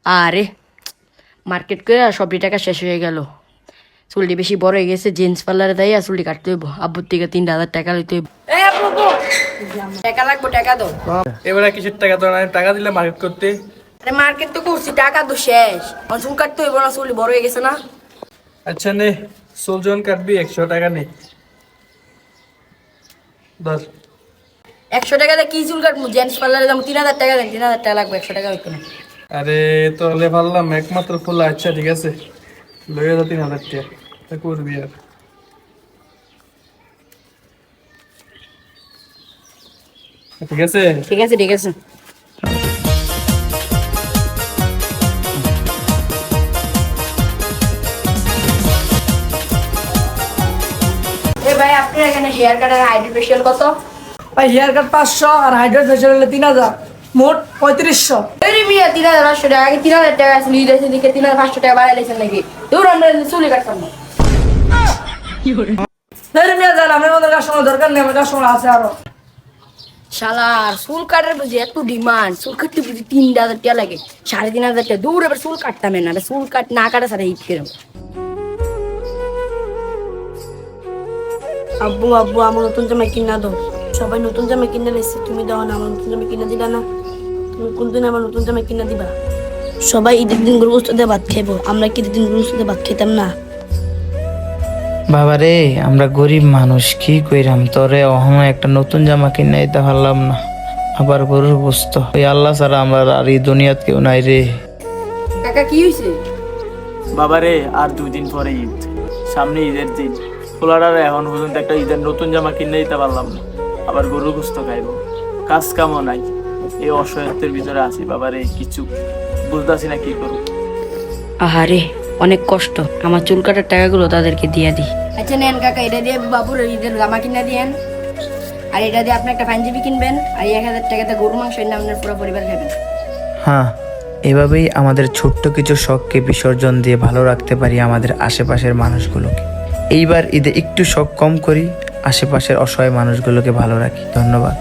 আরে মার্কেট করে সবটি টাকা শেষ হয়ে গেল। চুলটি বেশি বড় হয়ে গেছে, জিন্স পার্লারে দেয় আর চুলটি কাটতে হইব। আব্বুর থেকে 3,000 টাকা লইতে হইব। টাকা লাগবো, টাকা দাও। এবারে কিসের টাকা তো নাই, টাকা দিলে মার্কেট করতে। আরে মার্কেট তো করছি, টাকা তো শেষ। চুল কাটতে হইব না, চুল বড় হয়ে গেছে না। আচ্ছা নে, চুল যখন কাটবি 100 টাকা নে। ধর 100 টাকা দিয়ে কি চুল কাটবো? জেন্টস পার্লারে যাবো, 3,000 টাকা দেন। 3,000 টাকা লাগবে, 100 টাকা হইতো না। আরে তাহলে ভাবলাম একমাত্র ফুল। আচ্ছা ঠিক আছে, লইয়া যা 3,000 টাকা, তা করবি আর। ঠিক আছে ঠিক আছে, ঠিক আছে। ভাই আপনার এখানে হেয়ার কাট আর হাইড্রা ফেশিয়াল কত? ভাই হেয়ার কাট 500 আর হাইড্রা ফেশিয়াল হলে 3,000, মোট 3500। এই মিয়া 3,500 টাকা, আগে 3,000 টাকা ছিল, ঈদ এসে দিকে 3,500 টাকা বাড়াই লেছেন নাকি? দূর আমরা চুলি কাটতাম না। ধরে নিয়ে যান, আমার মতো কাস্টমার দরকার নেই, আমার কাস্টমার আছে আরো। শালার চুল কাটার বুঝি এত ডিমান্ড, চুল কাটতে বুঝি 3,000 টাকা লাগে, 3,500 টাকা। দূর এবার চুল কাটতাম না, চুল কাট না কাটা সারা ঈদ কেরম। আব্বু আব্বু আমার নতুন জামা কিনা দাও। সবাই নতুন জামা কিনে লেছে, তুমি দাও না, আমার নতুন জামা কিনা দিলা না। তুমি কোনদিন আমার নতুন জামা কিনা দিবা? সবাই ঈদের দিন গরু গোশত দিয়ে ভাত খাইবো, আমরা কি ঈদের দিন গরু গোশত দিয়ে ভাত খেতাম না? বাবা রে, আমরা গরিব মানুষ, কি কইরাম তোরে অহময় একটা নতুন জামা কিনে দিতে পারলাম না, আবার গরুর গোস্ত। ওই আল্লাহ ছাড়া আমরা আর এই দুনিয়াত কেউ নাই রে। কাকা কি হয়েছে? বাবারে আর 2 দিন পরে ঈদ, সামনে ঈদের দিন। পোলারার এখন পর্যন্ত একটা ঈদের নতুন জামা কিনে দিতে পারলাম না, আবার গরু গোস্ত খাইবো। কাজ কামও নাই, এই অসহায়ত্বের ভিতরে আছি বাবারে, কিছু বুঝতেছি না কি করব। আহারে অনেক কষ্ট, আমার চুল কাটার টাকাগুলো তাদেরকে দিয়ে দিই। আচ্ছা নেন কাকা, এটা দিয়ে বাবুর ঈদের জামা কিনা দিয়েন, আর এটা দিয়ে আপনি একটা পাঞ্জাবি কিনবেন, আর 1,000 টাকাতে গরু মাংস এনে আপনার পুরো পরিবার খাবেন। হ্যাঁ, এভাবেই আমাদের ছোট্ট কিছু শখকে বিসর্জন দিয়ে ভালো রাখতে পারি আমাদের আশেপাশের মানুষগুলোকে। এইবার ঈদে একটু শখ কম করি, আশেপাশের অসহায় মানুষগুলোকে ভালো রাখি। ধন্যবাদ।